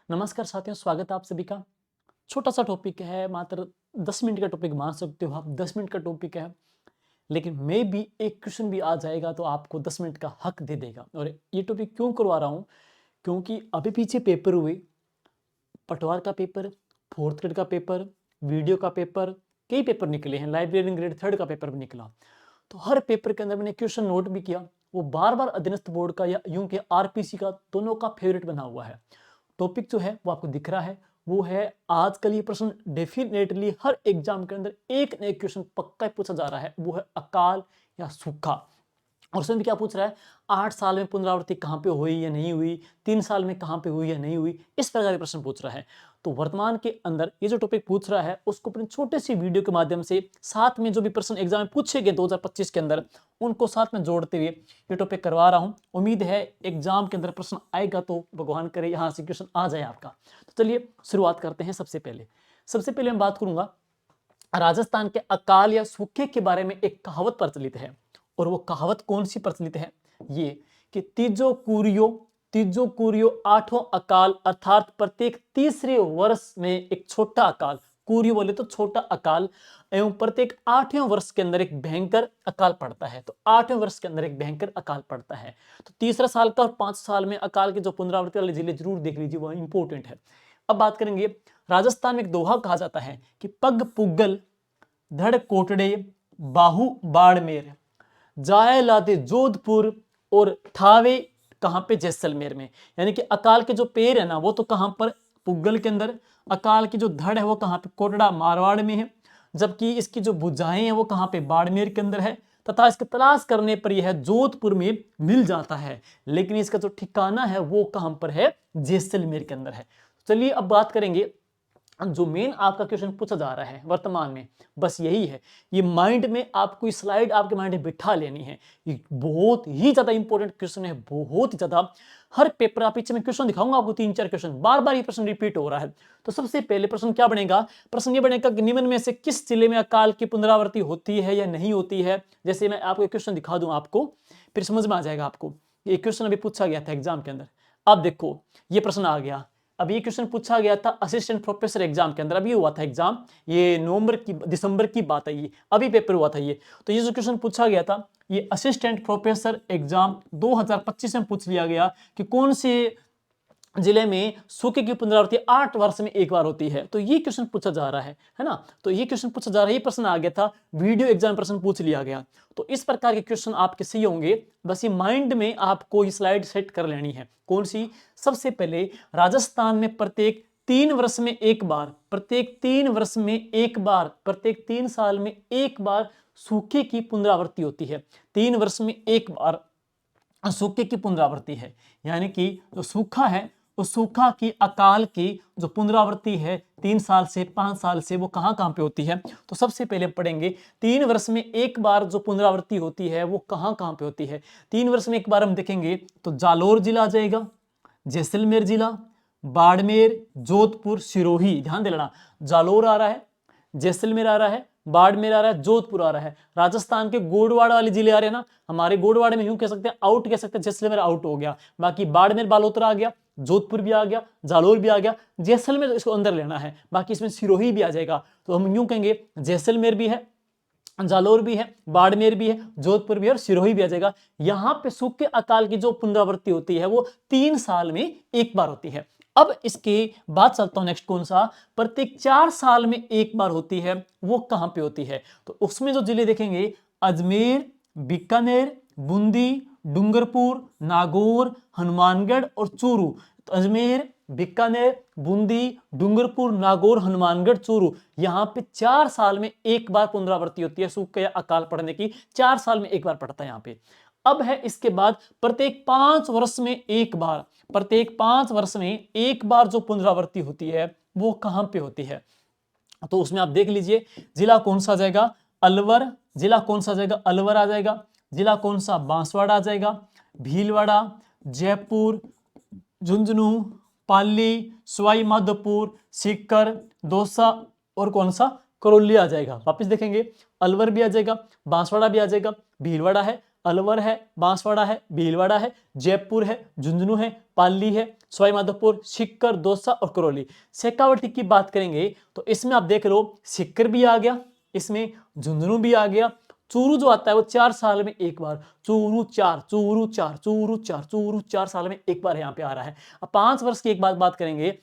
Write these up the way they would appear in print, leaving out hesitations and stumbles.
नमस्कार साथियों, स्वागत है आप सभी का। छोटा सा टॉपिक है, मात्र 10 मिनट का टॉपिक मान सकते हो आप। 10 मिनट का टॉपिक है, लेकिन मे भी एक क्वेश्चन भी आ जाएगा तो आपको 10 मिनट का हक दे देगा। और ये टॉपिक क्यों करवा रहा हूँ, क्योंकि अभी पीछे पेपर हुए, पटवार का पेपर, फोर्थ ग्रेड का पेपर, वीडियो का पेपर, कई पेपर निकले हैं, लाइब्रेरियन ग्रेड थर्ड का पेपर भी निकला। तो हर पेपर के अंदर मैंने क्वेश्चन नोट भी किया। वो बार बार अधीनस्थ बोर्ड का या यूं के आरपीसी का, दोनों का फेवरेट बना हुआ है। टॉपिक जो है वो आपको दिख रहा है, वो है आजकल ये प्रश्न डेफिनेटली हर एग्जाम के अंदर एक न एक क्वेश्चन पक्का ही पूछा जा रहा है, वो है अकाल या सूखा। और उसमें भी क्या पूछ रहा है, 8 साल में पुनरावृत्ति कहाँ पे हुई या नहीं हुई, 3 साल में कहाँ पे हुई या नहीं हुई, इस प्रकार के प्रश्न पूछ रहा है। तो वर्तमान के अंदर ये जो टॉपिक पूछ रहा है उसको अपने छोटे सी वीडियो के माध्यम से साथ में जो भी प्रश्न एग्जाम में पूछे गए 2025 के अंदर, उनको साथ में जोड़ते हुए ये टॉपिक करवा रहा हूँ। उम्मीद है एग्जाम के अंदर प्रश्न आएगा तो भगवान करे यहाँ से क्वेश्चन आ जाए आपका। तो चलिए शुरुआत करते हैं। सबसे पहले मैं बात करूंगा राजस्थान के अकाल या सूखे के बारे में। एक कहावत प्रचलित है, और वो कहावत कौन सी प्रचलित है, ये कि तीजो कुरियो आठों अकाल, अर्थात प्रत्येक तीसरे वर्ष में एक छोटा अकाल, कुरियो बोले तो छोटा अकाल, एवं प्रत्येक 8वें वर्ष के अंदर एक भयंकर अकाल पड़ता है। तो 8वें वर्ष के अंदर एक भयंकर अकाल पड़ता है। तो तीसरा साल का और 5 साल में अकाल के जो पुनरावृत्ति वाले जिले जरूर देख लीजिए, वह इंपॉर्टेंट है। अब बात करेंगे, राजस्थान में एक दोहा कहा जाता है कि पग पुगल धड़ कोटड़े बाहु बाड़मेर, जाए लाते जोधपुर और थावे कहां पे, जैसलमेर में। यानी कि अकाल के जो पैर है ना, वो तो कहां पर, पुगल के अंदर। अकाल की जो धड़ है वो कहां पे, कोटड़ा मारवाड़ में है। जबकि इसकी जो भुजाएं हैं वो कहां पे, बाड़मेर के अंदर है। तथा इसकी तलाश करने पर यह जोधपुर में मिल जाता है, लेकिन इसका जो ठिकाना है वो कहां पर है, जैसलमेर के अंदर है। चलिए अब बात करेंगे, जो मेन आपका क्वेश्चन पूछा जा रहा है वर्तमान में, बस यही है। ये माइंड में आपको, इस स्लाइड आपके माइंड में बिठा लेनी है। ये बहुत ही ज्यादा इंपॉर्टेंट क्वेश्चन है, बहुत ही ज्यादा। हर पेपर आप पीछे में क्वेश्चन दिखाऊंगा आपको, 3-4 क्वेश्चन, बार बार ये प्रश्न रिपीट हो रहा है। तो सबसे पहले प्रश्न क्या बनेगा, प्रश्न ये बनेगा कि निम्न में से किस जिले में अकाल की पुनरावृत्ति होती है या नहीं होती है। जैसे मैं आपको क्वेश्चन दिखा दूं आपको, फिर समझ में आ जाएगा आपको। ये क्वेश्चन अभी पूछा गया था एग्जाम के अंदर। अब देखो ये प्रश्न आ गया। अब ये क्वेश्चन पूछा गया था असिस्टेंट प्रोफेसर एग्जाम के अंदर, अभी हुआ था एग्जाम, ये दिसंबर की बात है, ये अभी पेपर हुआ था ये। तो ये जो क्वेश्चन पूछा गया था, ये असिस्टेंट प्रोफेसर एग्जाम 2025 में पूछ लिया गया कि कौन से जिले में सूखे की पुनरावृत्ति 8 वर्ष में एक बार होती है। तो ये क्वेश्चन पूछा जा रहा है ना। तो ये क्वेश्चन पूछा जा रहा है, ये प्रश्न आ गया था, वीडियो एग्जाम प्रश्न पूछ लिया गया। तो इस प्रकार के क्वेश्चन आपके सही होंगे, बस ये माइंड में आपको ये स्लाइड सेट कर लेनी है। कौन सी, सबसे पहले राजस्थान में प्रत्येक 3 वर्ष में एक बार, प्रत्येक 3 वर्ष में एक बार, प्रत्येक 3 साल में एक बार सूखे की पुनरावृत्ति होती है। 3 वर्ष में एक बार सूखे की पुनरावृत्ति है। यानी कि जो सूखा है, उस सूखा की, अकाल की जो पुनरावृत्ति है 3 साल से 5 साल से, वो कहां कहां पे होती है। तो सबसे पहले पढ़ेंगे 3 वर्ष में एक बार जो पुनरावृत्ति होती है वो कहां कहां पे होती है। 3 वर्ष में एक बार हम देखेंगे तो जालोर जिला आ जाएगा, जैसलमेर जिला, बाड़मेर, जोधपुर, सिरोही। ध्यान दे लेना, जालोर आ रहा है, जैसलमेर आ रहा है, बाड़मेर आ रहा है, जोधपुर आ रहा है। राजस्थान के गोडवाड़ा वाले जिले आ रहे हैं ना, हमारे गोडवाड़े में यूं कह सकते हैं, आउट कह सकते हैं, जैसलमेर आउट हो गया। बाकी बाड़मेर बालोतरा आ गया, जोधपुर भी आ गया, जालोर भी आ गया, जैसलमेर इसको अंदर लेना है, बाकी इसमें सिरोही भी आ जाएगा। तो हम यूं कहेंगे जैसलमेर भी है, जालोर भी है, बाड़मेर भी है, जोधपुर भी है और सिरोही भी आ जाएगा। यहां पे सूखे अकाल की जो पुनरावृत्ति होती है वो 3 साल में एक बार होती है। अब इसके बाद चलता हूं नेक्स्ट, कौन सा, प्रत्येक 4 साल में एक बार होती है, वो कहां पे होती है। तो उसमें जो जिले देखेंगे, अजमेर, बीकानेर, बूंदी, डूंगरपुर, नागौर, हनुमानगढ़ और चूरू। तो अजमेर, बीकानेर, बूंदी, डूंगरपुर, नागौर, हनुमानगढ़, चूरू, यहां पे 4 साल में एक बार पुनरावृत्ति होती है सूखे या अकाल पड़ने की, 4 साल में एक बार पड़ता है यहां पे। अब है इसके बाद प्रत्येक 5 वर्ष में एक बार, प्रत्येक 5 वर्ष में एक बार जो पुनरावृत्ति होती है वो कहां पे होती है। तो उसमें आप देख लीजिए, जिला कौन सा आ जाएगा, अलवर। जिला कौन सा आ जाएगा, अलवर आ जाएगा। जिला कौन सा, बांसवाड़ा आ जाएगा, भीलवाड़ा, जयपुर, झुंझुनू, पाली, सवाई माधोपुर, सीकर, दौसा और कौन सा, करौली आ जाएगा। वापस देखेंगे, अलवर भी आ जाएगा, बांसवाड़ा भी आ जाएगा, भीलवाड़ा है, अलवर है, बांसवाड़ा है, भीलवाड़ा है, जयपुर है, झुंझुनू है, पाली है, सवाई माधोपुर, सीकर, दौसा और करौली। शेखावाटी की बात करेंगे तो इसमें आप देख लो सीकर भी आ गया, इसमें झुंझुनू भी आ गया। चूरू जो आता है वो 4 साल में एक बार, चूरू 4, चूरू 4, चूरू 4, चूरू 4 साल में एक बार यहाँ पे आ रहा है। अब 5 वर्ष की एक बात करेंगे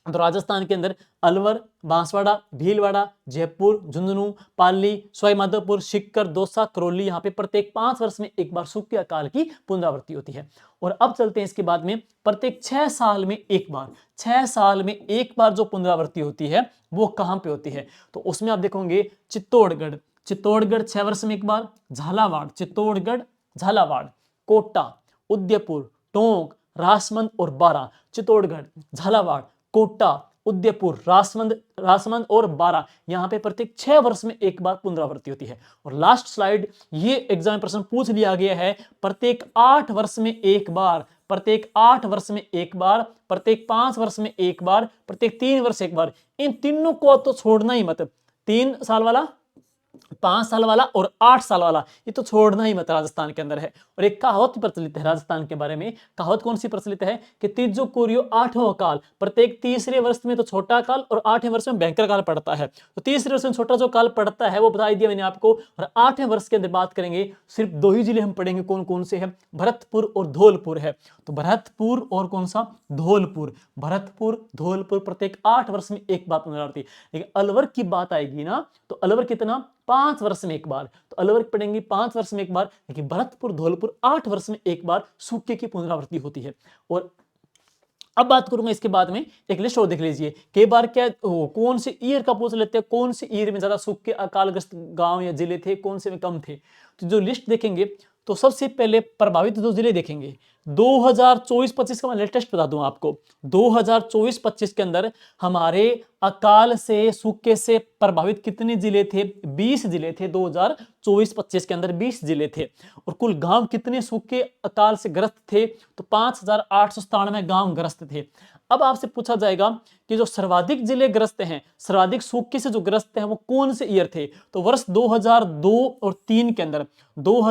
तो राजस्थान के अंदर अलवर, बांसवाड़ा, भीलवाड़ा, जयपुर, झुंझुनू, पाली, सवाई माधोपुर, सीकर, दौसा, करौली, यहाँ पे प्रत्येक 5 वर्ष में एक बार सूखे अकाल की पुनरावृत्ति होती है। और अब चलते हैं इसके बाद में, प्रत्येक 6 साल में एक बार, 6 साल में एक बार जो पुनरावृत्ति होती है वो कहाँ पे होती है? तो उसमें आप देखोगे चित्तौड़गढ़, चित्तौड़गढ़ 6 वर्ष में एक बार, झालावाड़, चित्तौड़गढ़, झालावाड़, कोटा, उदयपुर, टोंक, राजसमंद और बारां। चित्तौड़गढ़, झालावाड़, कोटा, उदयपुर, राजसमंद और बारां, यहां पे प्रत्येक 6 वर्ष में एक बार पुनरावृत्ति होती है। और लास्ट स्लाइड, ये एग्जाम प्रश्न पूछ लिया गया है, प्रत्येक 8 वर्ष में एक बार, प्रत्येक 8 वर्ष में एक बार, प्रत्येक 5 वर्ष में एक बार, प्रत्येक 3 वर्ष एक बार। इन तीनों को तो छोड़ना ही मत, 3 साल वाला, 5 साल वाला और 8 साल वाला, ये तो छोड़ना ही मत, राजस्थान के अंदर है। और एक कहावत प्रचलित है राजस्थान के बारे में, कहावत कौन सी प्रचलित है कि तीजो कोरियो 8वां काल, प्रत्येक तीसरे वर्ष में तो छोटा काल और 8वें वर्ष में भयंकर काल पड़ता है। तो तीसरे वर्ष में छोटा जो काल पड़ता है वो बता दिया मैंने आपको। और 8वें वर्ष के अंदर बात करेंगे, सिर्फ 2 ही जिले हम पढ़ेंगे, कौन कौन से हैं? भरतपुर और धौलपुर है। तो भरतपुर और कौन सा? धौलपुर। भरतपुर, धौलपुर प्रत्येक 8 वर्ष में एक बार पुनरावृत्ति। लेकिन अलवर की बात आएगी ना, तो अलवर कितना? 5 वर्ष में एक बार। तो अलवर पढ़ेंगे 5 वर्ष में एक बार, लेकिन भरतपुर, धौलपुर 8 वर्ष में एक बार सूखे की पुनरावृत्ति होती है। और अब बात करूंगा इसके बाद में, एक लिस्ट और देख लीजिए। कई बार क्या कौन से ईयर का पूछ लेते हैं, कौन से ईयर में ज्यादा सूखे अकालग्रस्त गांव या जिले थे, कौन से में कम थे। तो जो लिस्ट देखेंगे तो सबसे पहले प्रभावित जो जिले देखेंगे, 2024-25 का मैं लेटेस्ट बता दूं आपको। 2024-25 के अंदर हमारे अकाल से, सूखे से प्रभावित कितने जिले थे? 20 जिले थे। 2024-25 के अंदर 20 जिले थे। और कुल गांव कितने सूखे अकाल से ग्रस्त थे? तो 5897 गांव ग्रस्त थे। अब आपसे पूछा जाएगा कि जो सर्वाधिक जिले ग्रस्त हैं, सर्वाधिक सूखे से जो ग्रस्त हैं, वो कौन से ईयर थे? तो वर्ष 2002 और 3 के अंदर, 2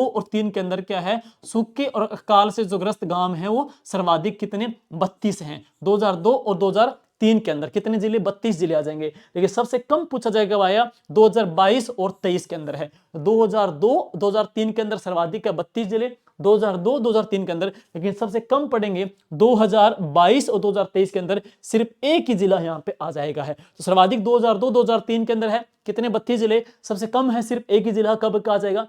और 3 के अंदर क्या है? सूखे और अकाल से जो ग्रस्त गांव हैं वो सर्वाधिक कितने? 32 हैं। 2002 और 2003 के अंदर कितने जिले? 32 जिले आ जाएंगे। लेकिन सबसे कम पूछा जाएगा वाया 2022 और 23 के अंदर है। 2002, 2003 के अंदर सर्वाधिक है 32 जिले, 2002, 2003 के अंदर। लेकिन सबसे कम पढ़ेंगे 2022 और 2023 के अंदर, सिर्फ एक ही जिला यहाँ पे आ जाएगा है। तो सर्वाधिक 2002, 2003 के अंदर है कितने? 32 जिले। सबसे कम है सिर्फ एक ही जिला, कब का आ जाएगा?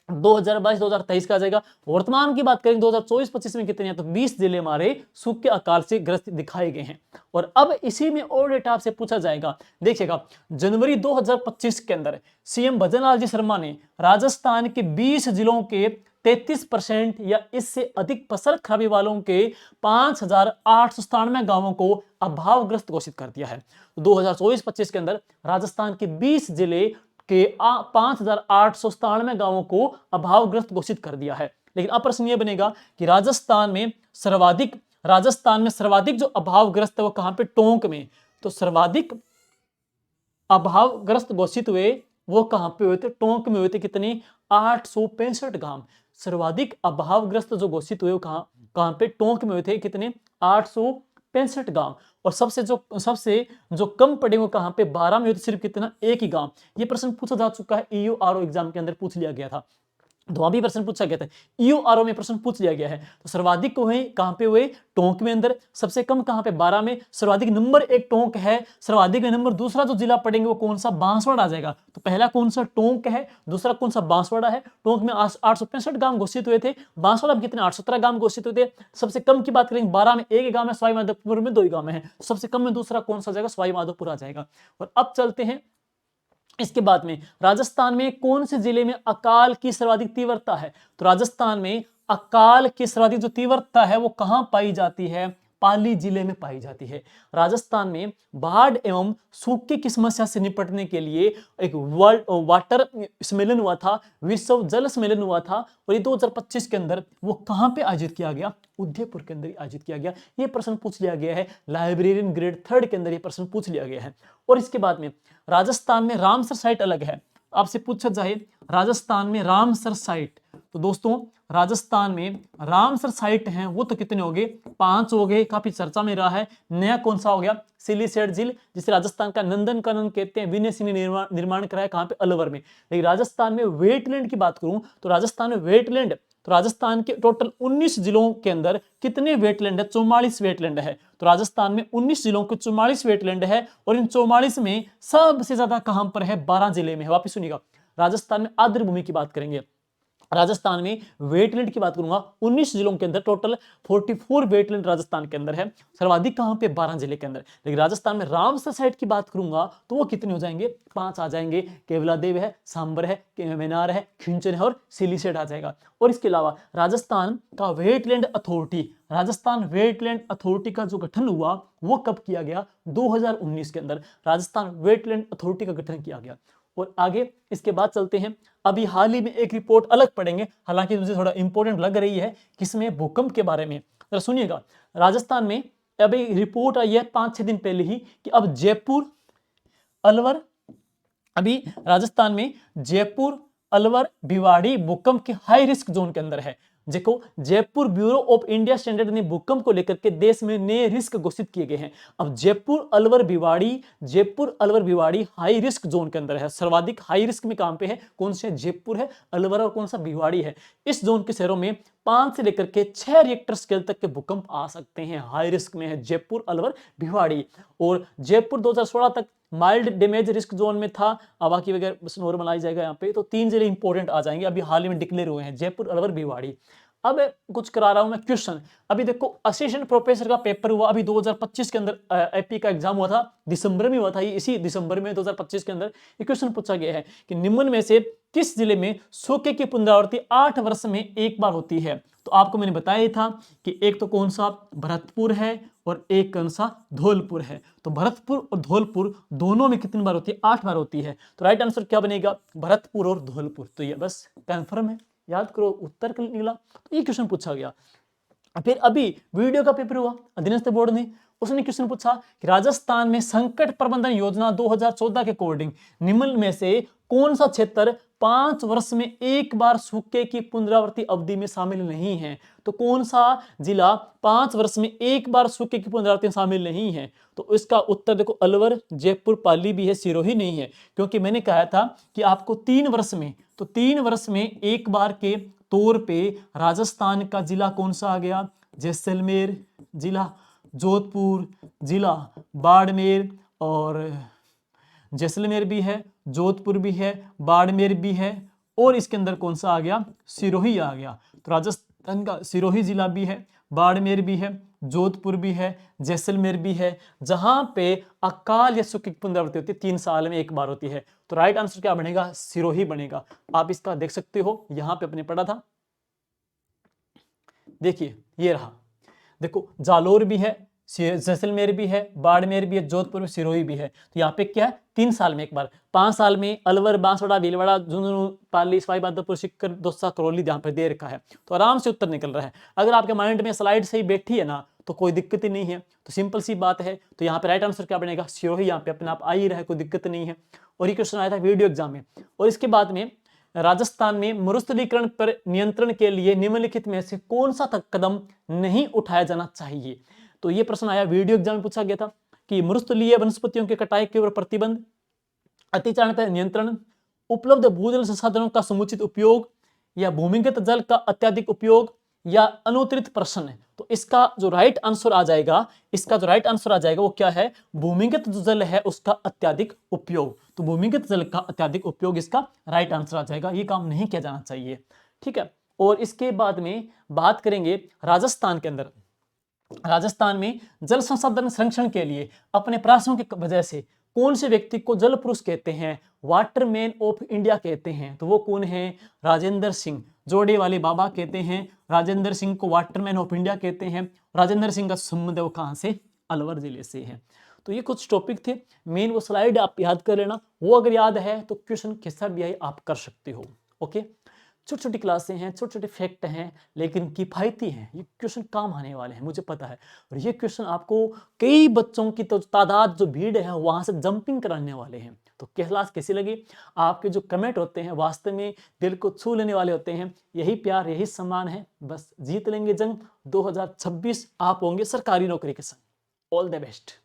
2022, 2023 का आ जाएगा। वर्तमान की बात करें 2024-25 में कितने हैं? तो 20 जिले हमारे सूखे अकाल से ग्रस्त दिखाए गए हैं। और अब इसी में और डेटा आपसे पूछा जाएगा, देखिएगा, जनवरी 2025 के अंदर सीएम भजनलाल जी शर्मा ने राजस्थान के 20 जिलों के 33% या इससे अधिक फसल खराबी वालों के 5897 गांवों को अभावग्रस्त घोषित कर दिया है। 2024-25 के अंदर राजस्थान के 20 जिले के 5897 गांवों को अभावग्रस्त घोषित कर दिया है। लेकिन अब प्रश्न यह बनेगा कि राजस्थान में सर्वाधिक जो अभावग्रस्त है वो कहां पे? टोंक में। तो सर्वाधिक अभावग्रस्त घोषित हुए वो कहां पे हुए थे? टोंक में हुए थे। कितने? 865 गांव सर्वाधिक अभावग्रस्त जो घोषित हुए कहां पे? टोंक में हुए थे। कितने? 865 गांव। और सबसे जो कम पड़े वो कहां पे? 12 में हुए थे। सिर्फ कितना? एक ही गांव। ये प्रश्न पूछा जा चुका है, EURO एग्जाम के अंदर पूछ लिया गया था। वहां भी प्रश्न पूछा गया था, EURO में प्रश्न पूछ लिया गया है। तो सर्वाधिक हुए कहां पे हुए? टोंक में अंदर। सबसे कम कहां पे? 12 में। सर्वाधिक नंबर 1 टोंक है, सर्वाधिक नंबर दूसरा जो जिला पढ़ेंगे वो कौन सा? बांसवाड़ा आ जाएगा। तो पहला कौन सा? टोंक है, दूसरा कौन सा? बांसवाड़ा है। टोंक में 865 गांव घोषित हुए थे, बांसवाड़ा में कितने? 817 गांव घोषित हुए थे। सबसे कम की बात करेंगे 12 में एक गांव है, सवाई माधोपुर में 2 गांव है। सबसे कम में दूसरा कौन सा जाएगा? सवाई माधोपुर आ जाएगा। और अब चलते हैं इसके बाद में, राजस्थान में कौन से जिले में अकाल की सर्वाधिक तीव्रता है? तो राजस्थान में अकाल की सर्वाधिक जो तीव्रता है वो कहां पाई जाती है? पाली जिले में पाई जाती है। राजस्थान में बाढ़ एवं सूखे की समस्या से निपटने के लिए एक वर्ल्ड वाटर सम्मेलन हुआ था, विश्व जल सम्मेलन हुआ था। और ये 2025 के अंदर वो कहां पे आयोजित किया गया? उदयपुर के अंदर आयोजित किया गया। ये प्रश्न पूछ लिया गया है, लाइब्रेरियन ग्रेड 3 के अंदर ये प्रश्न पूछ लिया गया है। और इसके बाद में राजस्थान में रामसर साइट अलग है, आपसे पूछा जाए राजस्थान में रामसर साइट, तो दोस्तों राजस्थान में रामसर साइट हैं वो तो कितने हो गए, 5 हो गए, काफी चर्चा में रहा है। नया कौन सा हो गया, सिलीसेट झील, जिसे राजस्थान का नंदनकानन कहते हैं, विनय सिंह ने निर्माण कराया कहां पे, अलवर में। लेकिन राजस्थान में वेटलैंड की बात करूं तो राजस्थान में वेटलैंड, तो राजस्थान के टोटल 19 जिलों के अंदर कितने वेटलैंड है, 44 वेटलैंड है। तो राजस्थान में 19 जिलों के 44 वेटलैंड है, और इन 44 में सबसे ज्यादा कहां पर है, 12 जिले में है। वापिस सुनिएगा, राजस्थान में आर्द्र भूमि की बात करेंगे, राजस्थान में वेटलैंड की बात करूंगा, 19 जिलों के अंदर टोटल 44 वेटलैंड राजस्थान के अंदर है, सर्वाधिक कहां पे, 12 जिले के अंदर। लेकिन राजस्थान में रामसर साइट की बात करूंगा तो वो कितने हो जाएंगे, 5 आ जाएंगे, केवलादेव है, सांबर है, मेनार है, खिंचन है और सिलीसेट आ जाएगा। और इसके अलावा राजस्थान का wetland authority, Rajasthan wetland authority का जो गठन हुआ वो कब किया गया, 2019 के अंदर राजस्थान वेटलैंड अथॉरिटी का गठन किया गया। और आगे इसके बाद चलते हैं, अभी हाल ही में एक रिपोर्ट अलग पढ़ेंगे, हालांकि मुझे थोड़ा इंपॉर्टेंट लग रही है, किसमें, भूकंप के बारे में। जरा सुनिएगा, राजस्थान में अभी रिपोर्ट आई है 5-6 दिन पहले ही कि अब जयपुर, अलवर, अभी राजस्थान में जयपुर, अलवर, भिवाड़ी भूकंप के हाई रिस्क जोन के अंदर है। देखो, Jaipur bureau of India standard ने भूकंप को लेकर के देश में नए रिस्क घोषित किए गए हैं। अब Jaipur, Alwar, Bhiwadi, Jaipur, Alwar, Bhiwadi high risk zone के अंदर है। सर्वाधिक हाई रिस्क में कहां पे है, कौन से, जयपुर है, अलवर और कौन सा, भिवाड़ी है। इस जोन के शहरों में 5 से लेकर के 6 रिएक्टर स्केल तक के भूकंप आ सकते हैं। हाई रिस्क में है जयपुर, अलवर, भिवाड़ी। और जयपुर 2016 तक माइल्ड डैमेज रिस्क जोन में था, अब बाकी वगैरह बस नॉर्मल आ जाएगा यहाँ पे। तो 3 जिले इंपॉर्टेंट आ जाएंगे, अभी हाल ही में डिक्लेयर हुए हैं, जयपुर, अलवर, भिवाड़ी। अब कुछ करा रहा हूं मैं क्वेश्चन, अभी देखो असिस्टेंट प्रोफेसर का पेपर हुआ अभी 2025 के अंदर, एपी का एग्जाम हुआ था, दिसंबर में हुआ था, इसी दिसंबर में 2025 के अंदर ये क्वेश्चन पूछा गया है कि निम्न में से किस जिले में सूखे की पुनरावृत्ति 8 वर्ष में एक बार होती है। तो आपको मैंने बताया था कि एक तो कौन सा, भरतपुर है, और एक कौन सा, धौलपुर है। तो भरतपुर और धौलपुर दोनों में कितनी बार होती है, 8 बार होती है। तो राइट आंसर क्या बनेगा, भरतपुर और धौलपुर। तो ये बस कंफर्म है, याद करो, उत्तर निकला। तो ये क्वेश्चन पूछा गया। फिर अभी वीडियो का पेपर हुआ अधीनस्थ बोर्ड ने, उसने क्वेश्चन पूछा कि राजस्थान में संकट प्रबंधन योजना 2014 के अकॉर्डिंग निम्न में से कौन सा क्षेत्र 5 वर्ष में एक बार सूखे की पुनरावृत्ति अवधि में शामिल नहीं है। तो कौन सा जिला 5 वर्ष में एक बार सूखे की पुनरावृत्ति में शामिल नहीं है। तो इसका उत्तर देखो, अलवर, जयपुर, पाली भी है, सिरोही नहीं है, क्योंकि मैंने कहा था कि आपको 3 वर्ष में, तो 3 वर्ष में एक बार के तौर पे राजस्थान का जिला कौन सा आ गया, जैसलमेर जिला, जोधपुर जिला, बाड़मेर, और जैसलमेर भी है, जोधपुर भी है, बाड़मेर भी है, और इसके अंदर कौन सा आ गया, सिरोही आ गया। तो राजस्थान का सिरोही जिला भी है, बाड़मेर भी है, जोधपुर भी है, जैसलमेर भी है, जहां पे अकाल या सूखे की पुनरावृत्ति होती है, 3 साल में एक बार होती है। तो राइट आंसर क्या बनेगा, सिरोही बनेगा। आप इसका देख सकते हो, यहां पे अपने पढ़ा था, देखिए ये रहा, देखो जालोर भी है, जैसलमेर भी है, बाड़मेर भी है, जोधपुर में, सिरोही भी है। तो यहाँ पे क्या है, 3 साल में एक बार, 5 साल में अलवर, बांसवाड़ा, भीलवाड़ा, झुंझुनू, पाली, सवाई माधोपुर, सीकर, दौसा, करौली यहाँ पे दे रखा है। तो आराम से उत्तर निकल रहा है। अगर आपके माइंड में स्लाइड सही बैठी है ना तो कोई दिक्कत ही नहीं है, तो सिंपल सी बात है। तो यहाँ पे राइट आंसर क्या बनेगा, सिरोही, यहाँ पे अपने आप आ ही रहा है, कोई दिक्कत नहीं है। और ये क्वेश्चन आया था वीडियो एग्जाम में। और इसके बाद में राजस्थान में मरुस्थलीकरण पर नियंत्रण के लिए निम्नलिखित में से कौन सा कदम नहीं उठाया जाना चाहिए। तो ये प्रश्न आया वीडियो एग्जाम में, पूछा गया था कि मरुस्थलीय वनस्पतियों के कटाई के ऊपर प्रतिबंध, अतिचारण पर नियंत्रण, उपलब्ध भूजल संसाधनों का समुचित उपयोग, या भूमिगत जल का अत्यधिक उपयोग, या अनुत्तरित प्रश्न। तो इसका जो राइट आंसर आ जाएगा, इसका जो राइट आंसर आ जाएगा वो क्या है, भूमिगत जो जल है उसका अत्यधिक उपयोग। तो भूमिगत जल का अत्यधिक उपयोग इसका राइट आंसर आ जाएगा, ये काम नहीं किया जाना चाहिए, ठीक है। और इसके बाद में बात करेंगे राजस्थान के अंदर, राजस्थान में जल संसाधन संरक्षण के लिए अपने प्रयासों की वजह से कौन से व्यक्ति को जल पुरुष कहते हैं, वाटरमैन ऑफ इंडिया कहते हैं। तो वो कौन है, राजेंद्र सिंह, जोड़े वाले बाबा कहते हैं, राजेंद्र सिंह को वाटरमैन ऑफ इंडिया कहते हैं। राजेंद्र सिंह का संबंध वो कहाँ से, अलवर जिले से है। तो ये कुछ टॉपिक थे, मेन वो स्लाइड आप याद कर लेना, वो अगर याद है तो क्वेश्चन कैसा भी आए आप कर सकते हो। ओके, छोटी छोटी क्लासें हैं, छोटे छोटे फैक्ट हैं, लेकिन किफ़ायती हैं, ये क्वेश्चन काम आने वाले हैं, मुझे पता है। और ये क्वेश्चन आपको कई बच्चों की तो तादाद जो भीड़ है वहां से जंपिंग कराने वाले हैं। तो क्लास कैसी लगी? आपके जो कमेंट होते हैं वास्तव में दिल को छू लेने वाले होते हैं। यही प्यार, यही सम्मान है। बस जीत लेंगे जंग। 2026 आप होंगे सरकारी नौकरी के संग। All the best.